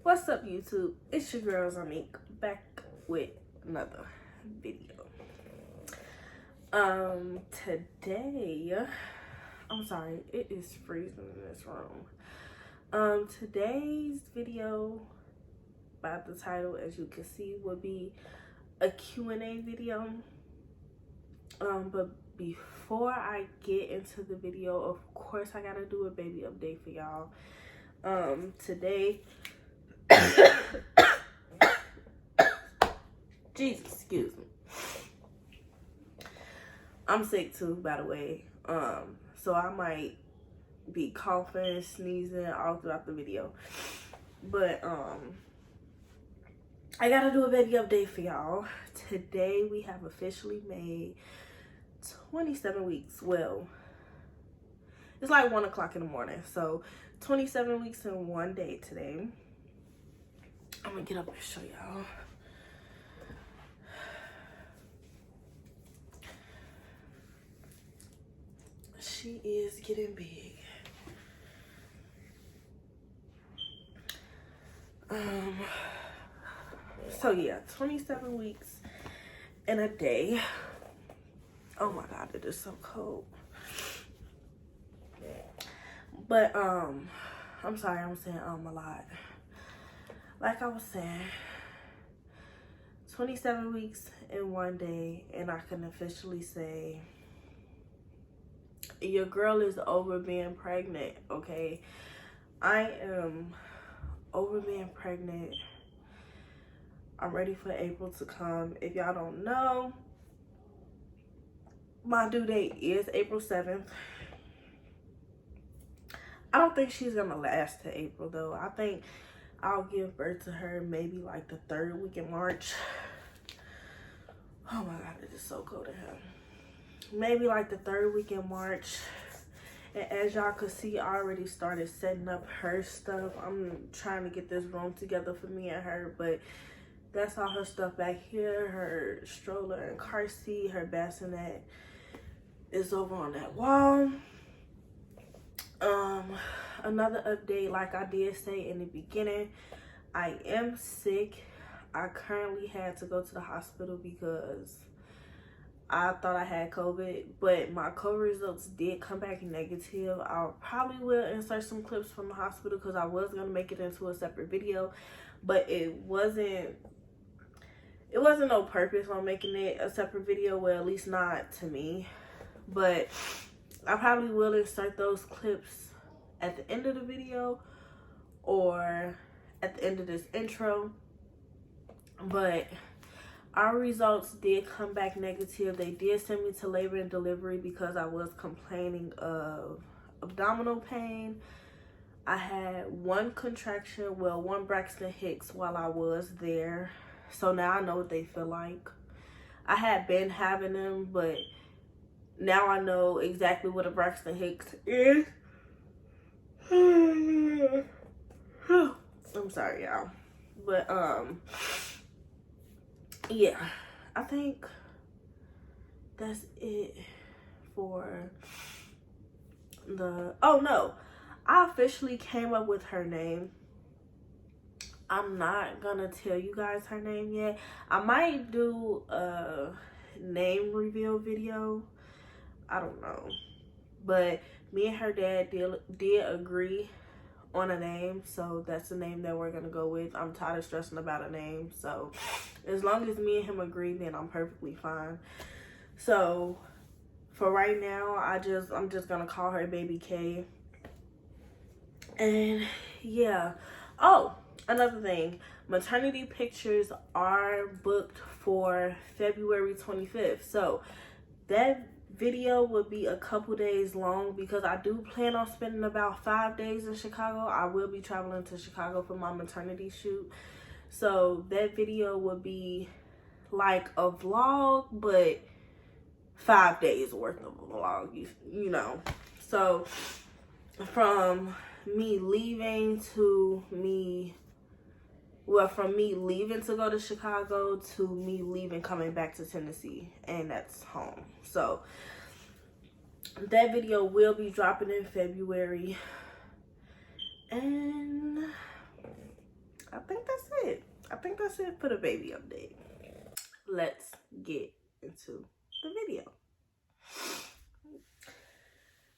What's up, YouTube? It's your girl Zanique back with another video. Today, I'm sorry, it is freezing in this room. Today's video, by the title, as you can see, will be a Q&A video. But before I get into the video, of course, I gotta do a baby update for y'all. Today, Jesus, excuse me. I'm sick too, by the way. So I might be coughing, sneezing all throughout the video. But I gotta do a baby update for y'all. Today we have officially made 27 weeks. Well, it's like 1 o'clock in the morning. So 27 weeks in 1 day today. I'm gonna get up and show y'all. She is getting big. So yeah, 27 weeks in a day. Oh my God, it is so cold. But I'm sorry, I'm saying a lot. Like I was saying, 27 weeks in 1 day, and I can officially say your girl is over being pregnant, okay? I am over being pregnant. I'm ready for April to come. If y'all don't know, my due date is April 7th. I don't think she's gonna last to April though. I think I'll give birth to her maybe like the 3rd week in March. Oh my God, it is so cold in here. Maybe like the 3rd week in March. And as y'all could see, I already started setting up her stuff. I'm trying to get this room together for me and her, but that's all her stuff back here. Her stroller and car seat, her bassinet is over on that wall. Another update, like I did say in the beginning, I am sick. I currently had to go to the hospital because I thought I had COVID, but my COVID results did come back negative. I probably will insert some clips from the hospital because I was gonna make it into a separate video, but it wasn't no purpose on making it a separate video. Well, at least not to me. But I probably will insert those clips at the end of the video or at the end of this intro. But our results did come back negative. They did send me to labor and delivery because I was complaining of abdominal pain. I had 1 contraction, well, 1 Braxton Hicks while I was there. So now I know what they feel like. I had been having them, but now I know exactly what a Braxton Hicks is. I'm sorry, y'all. But, yeah, I think that's it for the, oh no, I officially came up with her name. I'm not gonna tell you guys her name yet. I might do a name reveal video. I don't know. But me and her dad did agree on a name, so that's the name that we're gonna go with. I'm tired of stressing about a name, so as long as me and him agree, then I'm perfectly fine. So for right now, I'm just gonna call her Baby K. And yeah. Oh, another thing, maternity pictures are booked for February 25th. So that video will be a couple days long because I do plan on spending about 5 days in Chicago. I will be traveling to Chicago for my maternity shoot. So that video will be like a vlog, but 5 days worth of a vlog, you know. So from me leaving to me, well, from me leaving to go to Chicago to me leaving coming back to Tennessee, and that's home. So that video will be dropping in February, and I think that's it. I think that's it for the baby update. Let's get into the video.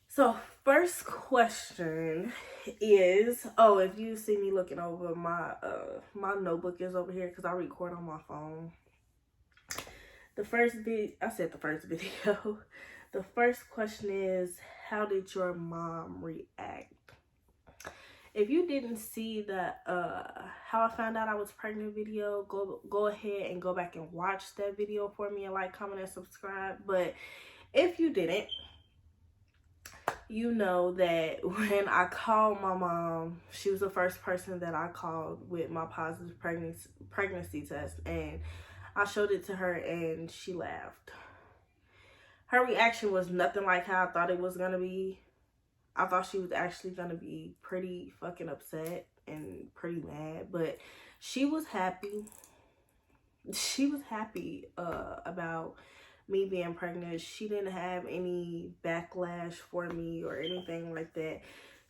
So first question is, oh, if you see me looking over my my notebook is over here because I record on my phone. The first video, the first question is, how did your mom react? If you didn't see the how I found out I was pregnant video, go ahead and go back and watch that video for me and like, comment, and subscribe. But if you didn't, you know that when I called my mom, she was the first person that I called with my positive pregnancy test, and I showed it to her and she laughed. Her reaction was nothing like how I thought it was gonna be. I thought she was actually gonna be pretty fucking upset and pretty mad, but she was happy. She was happy about me being pregnant. She didn't have any backlash for me or anything like that.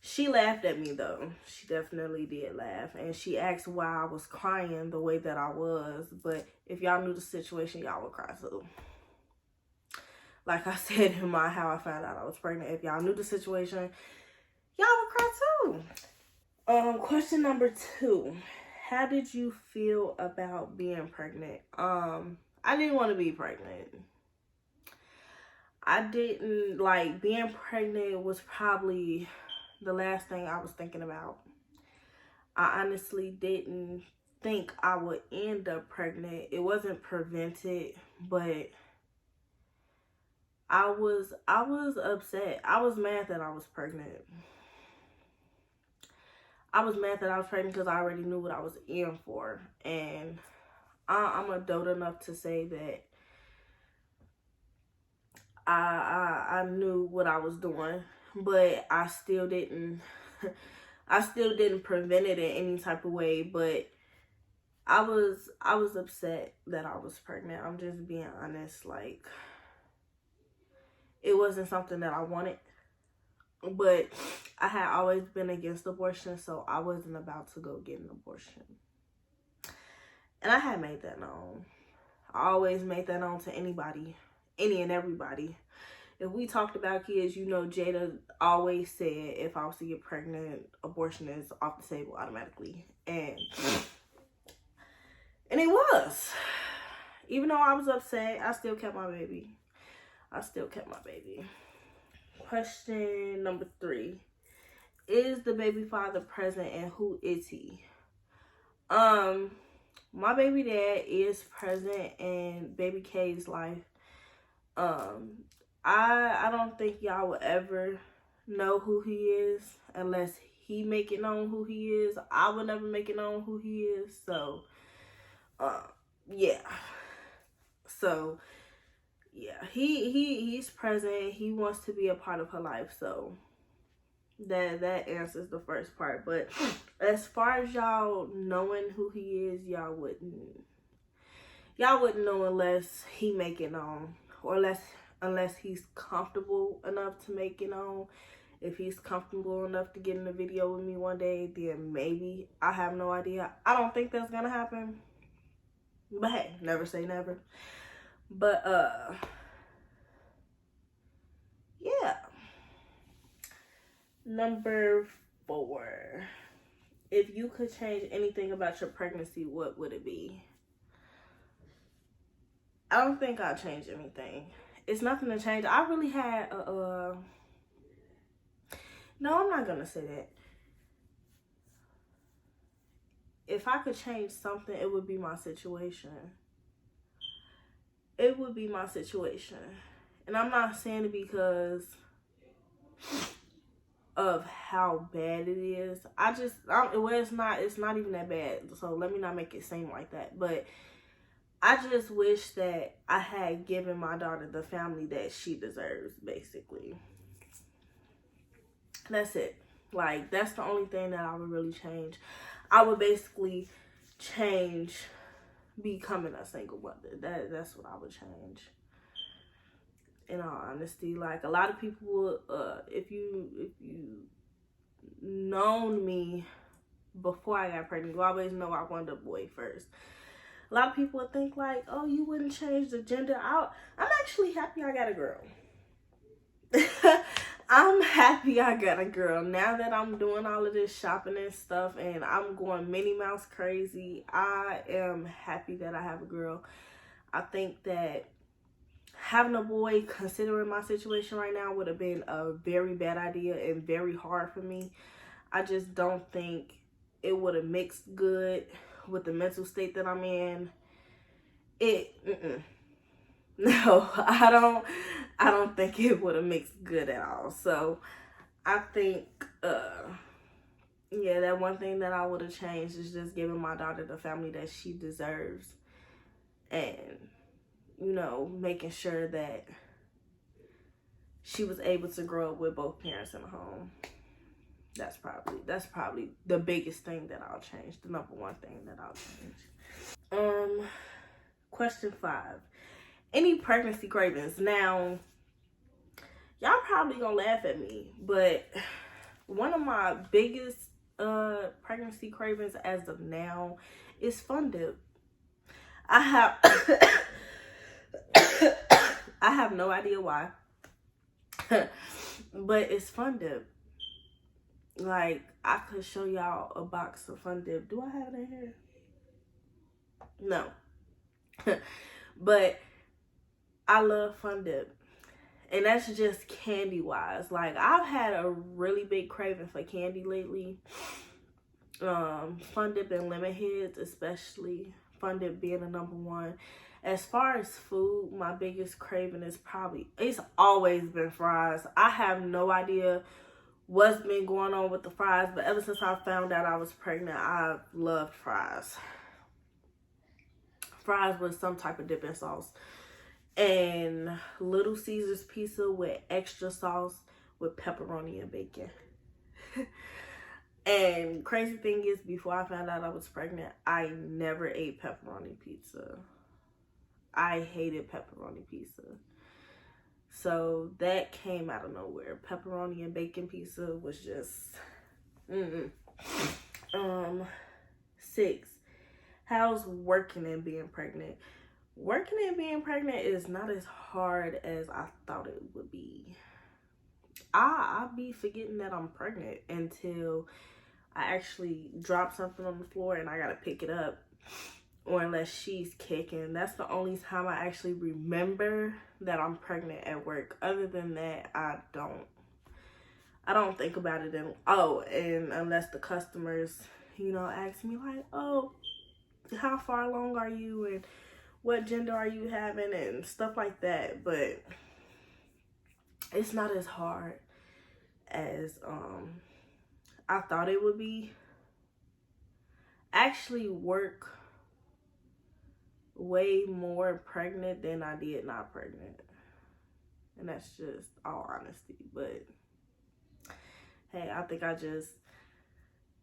She laughed at me though. She definitely did laugh, and she asked why I was crying the way that I was. But if y'all knew the situation, y'all would cry too. Like I said in my how I found out I was pregnant, if y'all knew the situation, y'all would cry too. Question number 2. How did you feel about being pregnant? I didn't want to be pregnant. I didn't like being pregnant. Was probably the last thing I was thinking about. I honestly didn't think I would end up pregnant. It wasn't prevented, but I was upset. I was mad that I was pregnant. I was mad that I was pregnant because I already knew what I was in for. And I'm adult enough to say that I knew what I was doing, but I still didn't prevent it in any type of way. But I was upset that I was pregnant. I'm just being honest. Like, it wasn't something that I wanted, but I had always been against abortion, so I wasn't about to go get an abortion. And I had made that known. I always made that known to anybody, any and everybody. If we talked about kids, you know, Jada always said if I was to get pregnant, abortion is off the table automatically. And it was. Even though I was upset, I still kept my baby. Question number 3. Is the baby father present, and who is he? My baby dad is present in baby K's life. I don't think y'all will ever know who he is unless he make it known who he is. I would never make it known who he is. So, yeah. So, yeah, he's present. He wants to be a part of her life. So that answers the first part. But as far as y'all knowing who he is, y'all wouldn't know unless he make it known, or unless he's comfortable enough to make it known. If he's comfortable enough to get in a video with me one day, then maybe. I have no idea. I don't think that's gonna happen, but hey, never say never. But yeah. Number 4. If you could change anything about your pregnancy, what would it be? I don't think I'll change anything. It's nothing to change. I really had no, I'm not gonna say that. If I could change something, it would be my situation. It would be my situation. And I'm not saying it because of how bad it is. It's not even that bad. So let me not make it seem like that. But I just wish that I had given my daughter the family that she deserves, basically. That's it. Like, that's the only thing that I would really change. I would basically change becoming a single mother. That's what I would change. In all honesty, like, a lot of people, if you known me before I got pregnant. You always know I wanted a boy first. A lot of people would think like, oh, you wouldn't change the gender out. I'm actually happy I got a girl. I'm happy I got a girl. Now that I'm doing all of this shopping and stuff and I'm going Minnie Mouse crazy, I am happy that I have a girl. I think that having a boy, considering my situation right now, would have been a very bad idea and very hard for me. I just don't think it would have mixed good with the mental state that I'm in. No, I don't think it would have mixed good at all. So I think yeah, that one thing that I would have changed is just giving my daughter the family that she deserves, and you know, making sure that she was able to grow up with both parents in the home. That's probably the biggest thing that I'll change. The number one thing that I'll change. Question 5. Any pregnancy cravings? Now, y'all probably gonna laugh at me, but one of my biggest pregnancy cravings as of now is Fun Dip. I have no idea why. But it's Fun Dip. Like, I could show y'all a box of Fun Dip. Do I have it in here? No. But I love Fun Dip. And that's just candy wise. Like, I've had a really big craving for candy lately. Fun Dip and Lemon Heads, especially. Fun Dip being the number one. As far as food, my biggest craving is it's always been fries. I have no idea what's been going on with the fries, but ever since I found out I was pregnant, I've loved fries. Fries with some type of dipping sauce. And Little Caesars pizza with extra sauce with pepperoni and bacon. And crazy thing is, before I found out I was pregnant, I never ate pepperoni pizza. I hated pepperoni pizza. So that came out of nowhere. Pepperoni and bacon pizza was just 6. How's working and being pregnant? Working and being pregnant is not as hard as I thought it would be. I'll be forgetting that I'm pregnant until I actually drop something on the floor and I gotta pick it up, or unless she's kicking. That's the only time I actually remember that I'm pregnant at work. Other than that, I don't think about it. And unless the customers, you know, ask me like, oh, how far along are you and what gender are you having and stuff like that. But it's not as hard as I thought it would be. Actually work way more pregnant than I did not pregnant. And that's just all honesty. But hey, I think I just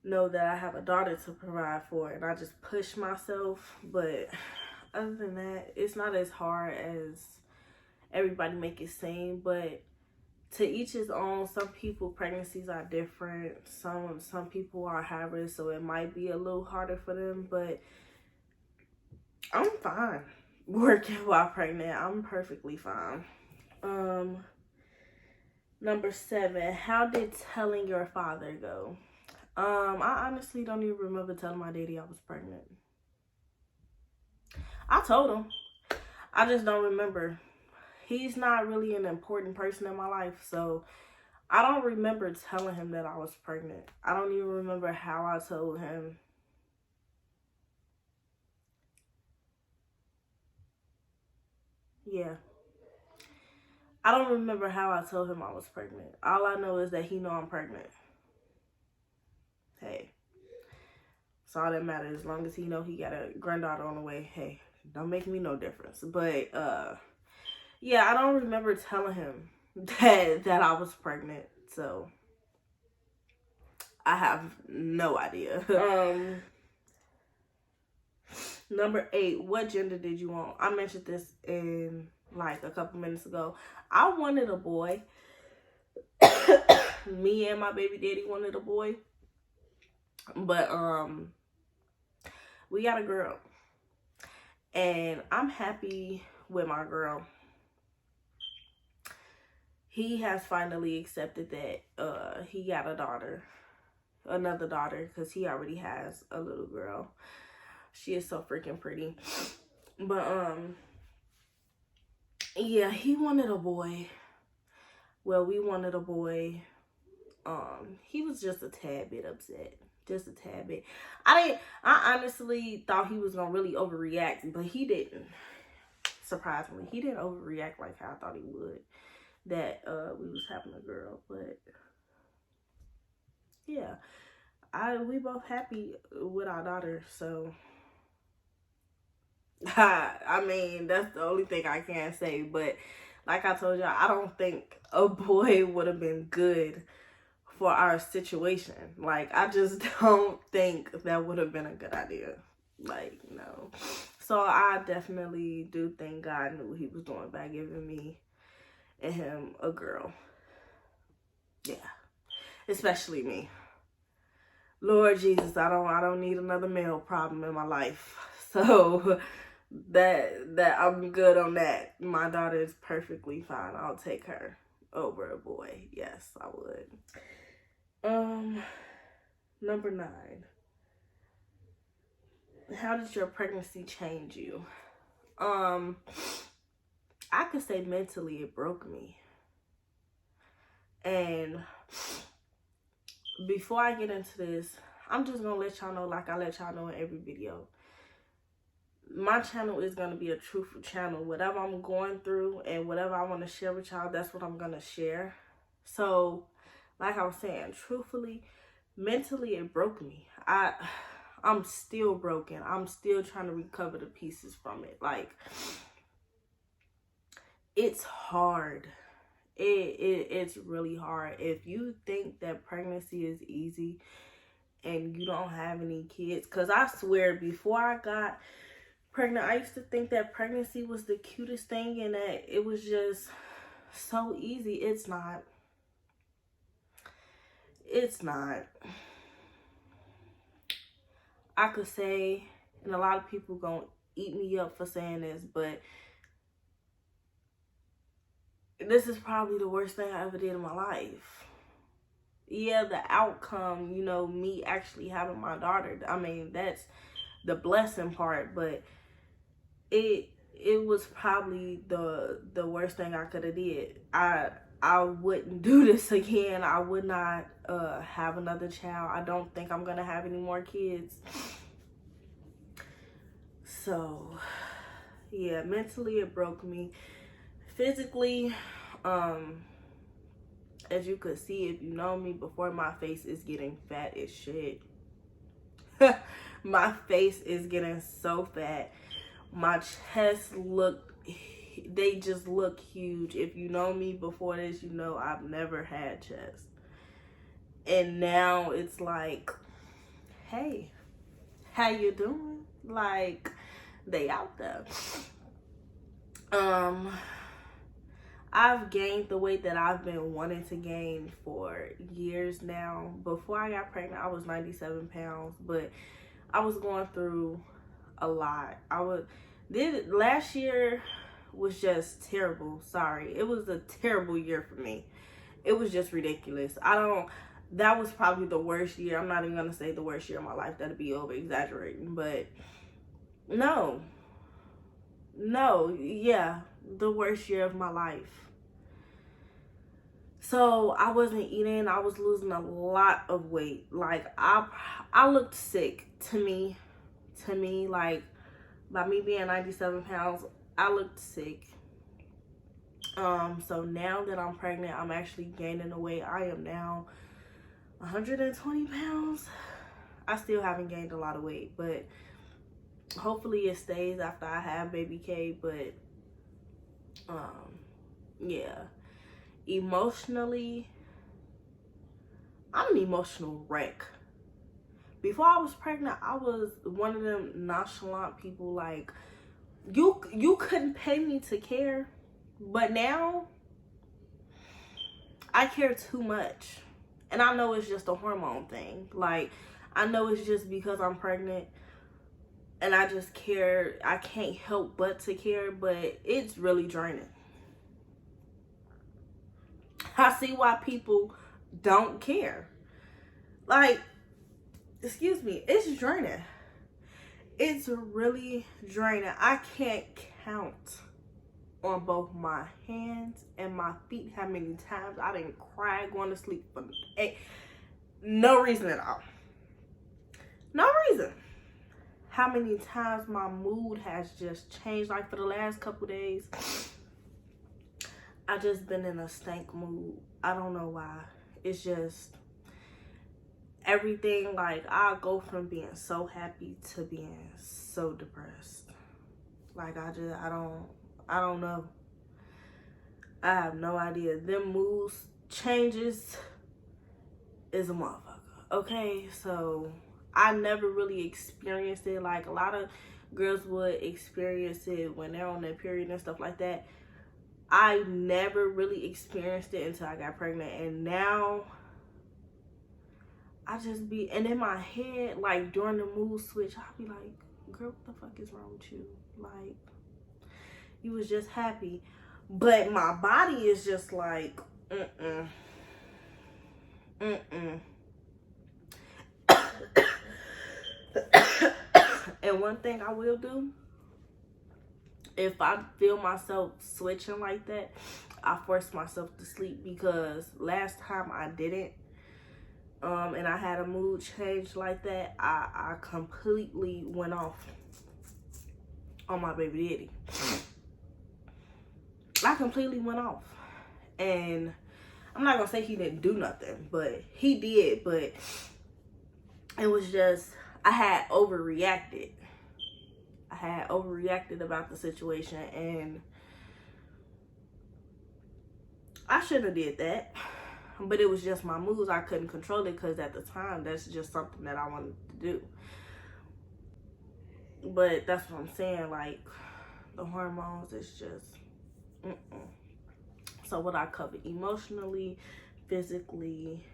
know that I have a daughter to provide for, and I just push myself. But other than that, it's not as hard as everybody make it seem. But to each his own. Some people, pregnancies are different. Some people are high risk, so it might be a little harder for them. But I'm fine working while pregnant. I'm perfectly fine. Number 7, how did telling your father go? I honestly don't even remember telling my daddy I was pregnant. I told him. I just don't remember. He's not really an important person in my life, so I don't remember telling him that I was pregnant. I don't even remember how I told him. Yeah. I don't remember how I told him I was pregnant. All I know is that he know I'm pregnant. Hey. That's all that matters. As long as he know he got a granddaughter on the way, hey, don't make me no difference. But yeah, I don't remember telling him that I was pregnant. So I have no idea. Number 8, what gender did you want? I mentioned this in like a couple minutes ago. I wanted a boy. Me and my baby daddy wanted a boy. But we got a girl, and I'm happy with my girl. He has finally accepted that he got another daughter, because he already has a little girl. She is so freaking pretty. But yeah, he wanted a boy. Well, we wanted a boy. He was just a tad bit upset. Just a tad bit. I honestly thought he was gonna really overreact, but he didn't. Surprisingly, he didn't overreact like how I thought he would. That we was having a girl, but yeah, we both happy with our daughter. So I mean, that's the only thing I can say. But like I told y'all, I don't think a boy would have been good for our situation. Like, I just don't think that would have been a good idea. Like, no. So I definitely do think God knew what he was doing by giving me and him a girl. Yeah. Especially me. Lord Jesus, I don't need another male problem in my life. So that I'm good on that. My daughter is perfectly fine. I'll take her over a boy. Yes, I would. Number 9. How did your pregnancy change you? I could say mentally it broke me. And before I get into this, I'm just gonna let y'all know, like I let y'all know in every video, my channel is gonna be a truthful channel. Whatever I'm going through and whatever I want to share with y'all, that's what I'm gonna share. So, like I was saying, truthfully, mentally it broke me. I'm still broken. I'm still trying to recover the pieces from it. Like, it's hard. It's really hard. If you think that pregnancy is easy and you don't have any kids, because I swear before I got pregnant, I used to think that pregnancy was the cutest thing and that it was just so easy. It's not. It's not. I could say, and a lot of people gonna eat me up for saying this, but this is probably the worst thing I ever did in my life. Yeah, the outcome, you know, me actually having my daughter, I mean, that's the blessing part, but it was probably the worst thing I could have did. I wouldn't do this again. I would not have another child. I don't think I'm gonna have any more kids. So yeah, mentally it broke me. Physically, as you could see if you know me before, my face is getting fat as shit. My face is getting so fat. My chest they just look huge. If you know me before this, you know I've never had chest. And now it's like, hey, how you doing? Like, they out there. I've gained the weight that I've been wanting to gain for years now. Before I got pregnant, I was 97 pounds, but I was going through a lot. Last year was just terrible. Sorry. It was a terrible year for me. It was just ridiculous. That was probably the worst year. I'm not even going to say the worst year of my life. That'd be over exaggerating, but no, yeah, the worst year of my life. So I wasn't eating. I was losing a lot of weight. Like, I looked sick to me, like, by me being 97 pounds, I looked sick. So now that I'm pregnant, I'm actually gaining the weight. I am now 120 pounds. I still haven't gained a lot of weight, but hopefully it stays after I have baby K. But yeah, emotionally, I'm an emotional wreck. Before I was pregnant, I was one of them nonchalant people, like, you couldn't pay me to care. But now I care too much. And I know it's just a hormone thing. Like, I know it's just because I'm pregnant and I just care. I can't help but to care, but it's really draining. I see why people don't care. Like, excuse me, it's draining. It's really draining. I can't count on both my hands and my feet how many times I didn't cry going to sleep for no reason at all. No reason. How many times my mood has just changed. Like for the last couple days, I just been in a stank mood. I don't know why. It's just everything. Like I go from being so happy to being so depressed. Like I don't know. I have no idea. Them mood changes is a motherfucker. Okay, so I never really experienced it. Like a lot of girls would experience it when they're on their period and stuff like that. I never really experienced it until I got pregnant, and now I just be, and in my head, like during the mood switch, I'll be like, girl, what the fuck is wrong with you? Like, you was just happy. But my body is just like, And one thing I will do, if I feel myself switching like that, I force myself to sleep, because last time I didn't, and I had a mood change like that, I completely went off on my baby daddy. I completely went off. And I'm not gonna say he didn't do nothing, but he did. But it was just, I had overreacted. About the situation, and I shouldn't have did that. But it was just my moods. I couldn't control it, because at the time, that's just something that I wanted to do. But that's what I'm saying. Like, the hormones, it's just, So what I covered emotionally, physically,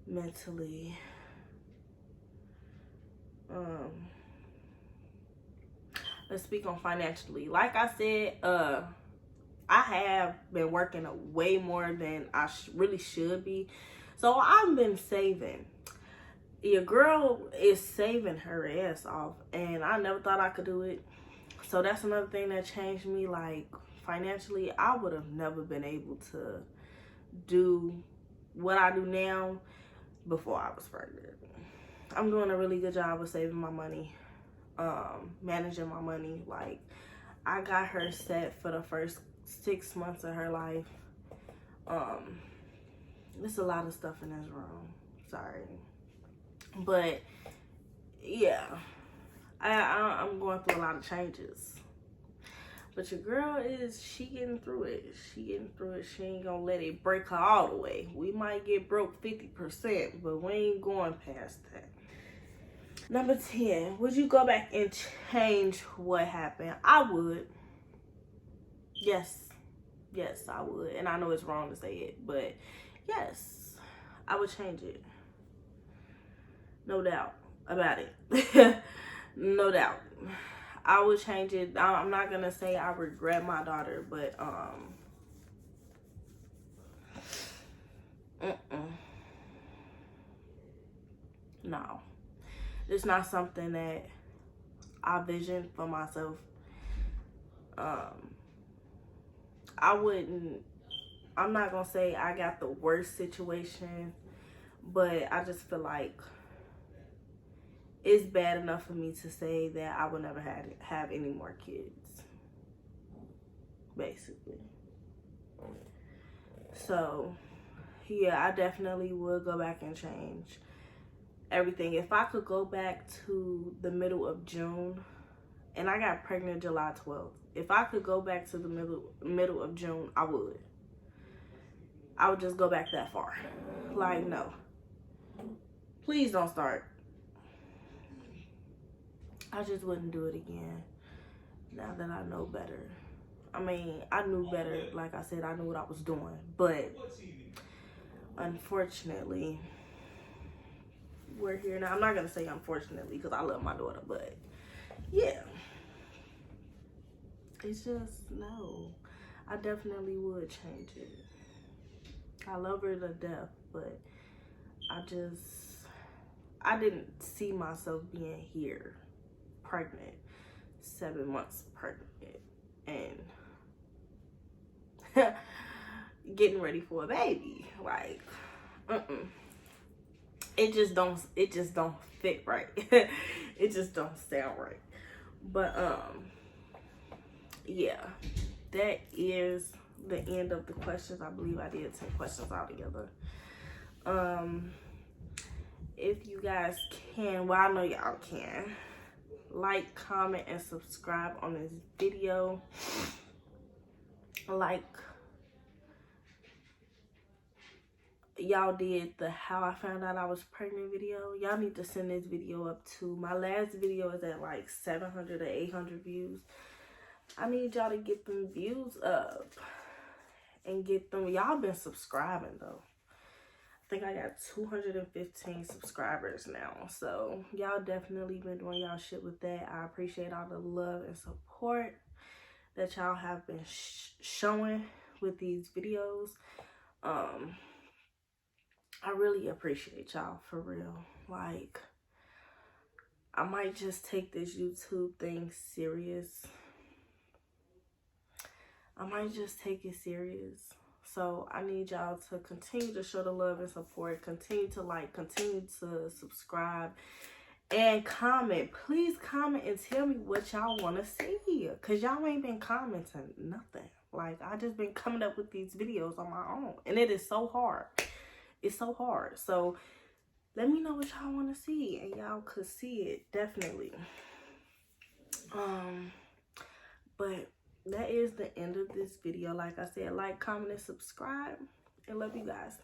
mentally, let's speak on financially. Like I said, I have been working way more than I really should be. So I've been saving. Your girl is saving her ass off, and I never thought I could do it. So that's another thing that changed me. Like, financially, I would have never been able to do what I do now before I was pregnant. I'm doing a really good job of saving my money, managing my money. Like, I got her set for the first 6 months of her life. There's a lot of stuff in this room. Sorry. But, yeah. I'm going through a lot of changes. But your girl she getting through it. She ain't gonna let it break her all the way. We might get broke 50%, but we ain't going past that. Number 10, would you go back and change what happened? I would. Yes, I would. And I know it's wrong to say it, but yes, I would change it. No doubt about it. No doubt. I would change it. I'm not gonna say I regret my daughter, but no, it's not something that I vision for myself. I'm not gonna say I got the worst situation, but I just feel like it's bad enough for me to say that I would never have any more kids, basically. So, yeah, I definitely would go back and change everything. If I could go back to the middle of June, and I got pregnant July 12th. If I could go back to the middle of June, I would. I would just go back that far. Like, no. Please don't start. I just wouldn't do it again now that I know better. I mean, I knew better. Like I said, I knew what I was doing. But unfortunately, we're here now. I'm not gonna say unfortunately because I love my daughter, but yeah, it's just no. I definitely would change it. I love her to death, but I didn't see myself being here pregnant, 7 months pregnant, and getting ready for a baby. Like, it just don't fit right. It just don't sound right. But yeah, that is the end of the questions. I believe I did 10 questions altogether. If you guys can, well, I know y'all can, like, comment, and subscribe on this video. Like y'all did the how I found out I was pregnant video. Y'all need to send this video up too. My last video is at like 700 or 800 views. I need y'all to get them views up and get them. Y'all been subscribing though. I think I got 215 subscribers now. So y'all definitely been doing y'all shit with that. I appreciate all the love and support that y'all have been showing with these videos. I really appreciate y'all, for real. Like, I might just take this YouTube thing serious. I might just take it serious. So I need y'all to continue to show the love and support. Continue to like, continue to subscribe, and comment. Please comment and tell me what y'all want to see. Because y'all ain't been commenting nothing. Like, I just been coming up with these videos on my own. And it is so hard. It's so hard. So let me know what y'all want to see, and y'all could see it definitely. But that is the end of this video. Like I said, like, comment, and subscribe, and love you guys.